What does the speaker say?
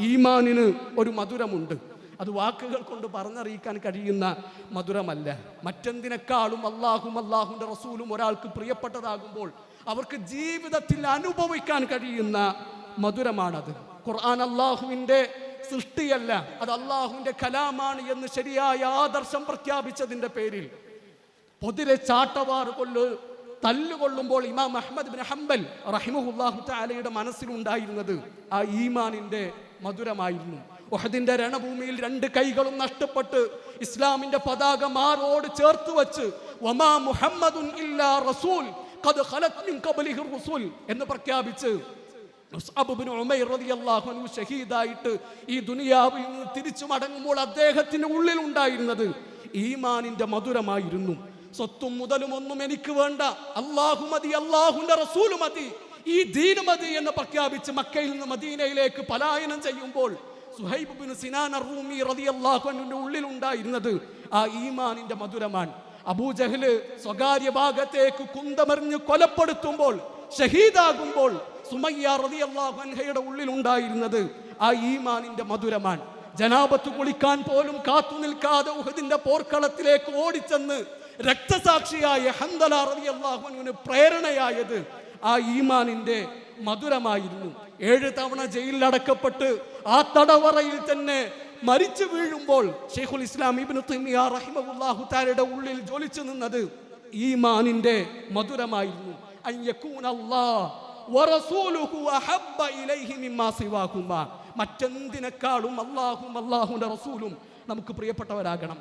ഈമാനിന് ഒരു മധുരമുണ്ട്. അത് വാക്കുകൾ കൊണ്ട് പറഞ്ഞറിയിക്കാൻ കഴിയുന്ന മധുരമല്ല. മറ്റെന്തിനേക്കാളും അള്ളാഹുവിൻ്റെ റസൂലും ഒരാൾക്ക് പ്രിയപ്പെട്ടതാകുമ്പോൾ അവർക്ക് ജീവിതത്തിൽ അനുഭവിക്കാൻ കഴിയുന്ന മധുരമാണത്. ഖുർആൻ അള്ളാഹുവിൻ്റെ സൃഷ്ടിയല്ല, അത് അള്ളാഹുവിൻ്റെ കലാമാണ് എന്ന് ശരിയായ ആദർശം പ്രഖ്യാപിച്ചതിൻ്റെ പേരിൽ പൊതിരെ ചാട്ടവാറ് തല്ലുകൊള്ളുമ്പോൾ ഇമാം അഹ്മദ് ബിൻ ഹംബൽ റഹിമഹുല്ലാഹു തആലയുടെ മനസ്സിലുണ്ടായിരുന്നത് ആ ഈമാനിന്റെ മധുരമായിരുന്നു. ഉഹദിന്റെ രണഭൂമിയിൽ 2 കൈകളും നഷ്ടപ്പെട്ട് ഇസ്ലാമിന്റെ പതാക മാറോട് ചേർത്ത് വെച്ച് വമാ മുഹമ്മദുൻ ഇല്ലാ റസൂൽ ഖദ് ഖലത് മിൻ ഖബ്ലിഹി റസൂൽ എന്ന് പ്രഖ്യാപിച്ച് മുസ്അബ് ഇബ്നു ഉമൈർ റളിയല്ലാഹു അൻഹു ഷഹീദായിട്ട് ഈ ദുനിയാവിൽ നിന്ന് തിരിച്ചു മടങ്ങുമ്പോൾ അദ്ദേഹത്തിന്റെ ഉള്ളിൽ ഉണ്ടായിരുന്നത് ഈമാനിന്റെ മധുരമായിരുന്നു. സ്വത്തും മുതലും ഒന്നും എനിക്ക് വേണ്ട, അല്ലാഹു മതി, അല്ലാഹുവിന്റെ റസൂൽ മതി, ഈ ദീൻ മതി എന്ന് പ്രഖ്യാപിച്ച് മക്കയിൽ നിന്ന് മദീനയിലേക്ക് പലായനം ചെയ്യുമ്പോൾ സുഹൈബ് ബിൻ സിനാൻ അർ-റൂമി റളിയല്ലാഹു അൻഹുവിന്റെ ഉള്ളിൽ ഉണ്ടായിരുന്നത് ആ ഈമാനിന്റെ മധുരമാണ്. അബൂജഹല് സ്വകാര്യ ഭാഗത്തേക്ക് കുന്തമെറിഞ്ഞ് കൊലപ്പെടുത്തുമ്പോൾ ഷഹീദാകുമ്പോൾ സുമയ്യ റളിയല്ലാഹു അൻഹയുടെ ഉള്ളിൽ ഉണ്ടായിരുന്നത് ആ ഈമാനിന്റെ മധുരമാണ്. ജനാബത്ത് കുളിക്കാൻ പോലും കാത്തു നിൽക്കാതെ ഉഹദിന്റെ പോർക്കളത്തിലേക്ക് ഓടിച്ചെന്ന് രക്തസാക്ഷിയായ ഹൻദല റളിയല്ലാഹു അൻഹുവിന് പ്രേരണയായത് ആ ഈമാനിന്റെ മധുരമായിരുന്നു. 7 തവണ ജയിലിൽ അടക്കപ്പെട്ട് ആ തടവറയിൽ തന്നെ മരിച്ചു വീഴുമ്പോൾ ശൈഖുൽ ഇസ്ലാം ഇബ്നു തൈമിയ്യ റഹിമഹുല്ലാഹു തആലയുടെ ഉള്ളിൽ ജ്വലിച്ചു നിന്നത് ഈമാനിന്റെ മധുരമായിരുന്നു. അൻ യകൂന അല്ലാഹു വറസൂലുഹു അഹബ്ബ ഇലൈഹി മിമ്മാ സിവാഹുമാ. മറ്റെന്തിനേക്കാളും അല്ലാഹുവിന്റെ റസൂലും നമുക്ക് പ്രിയപ്പെട്ടവരാകണം.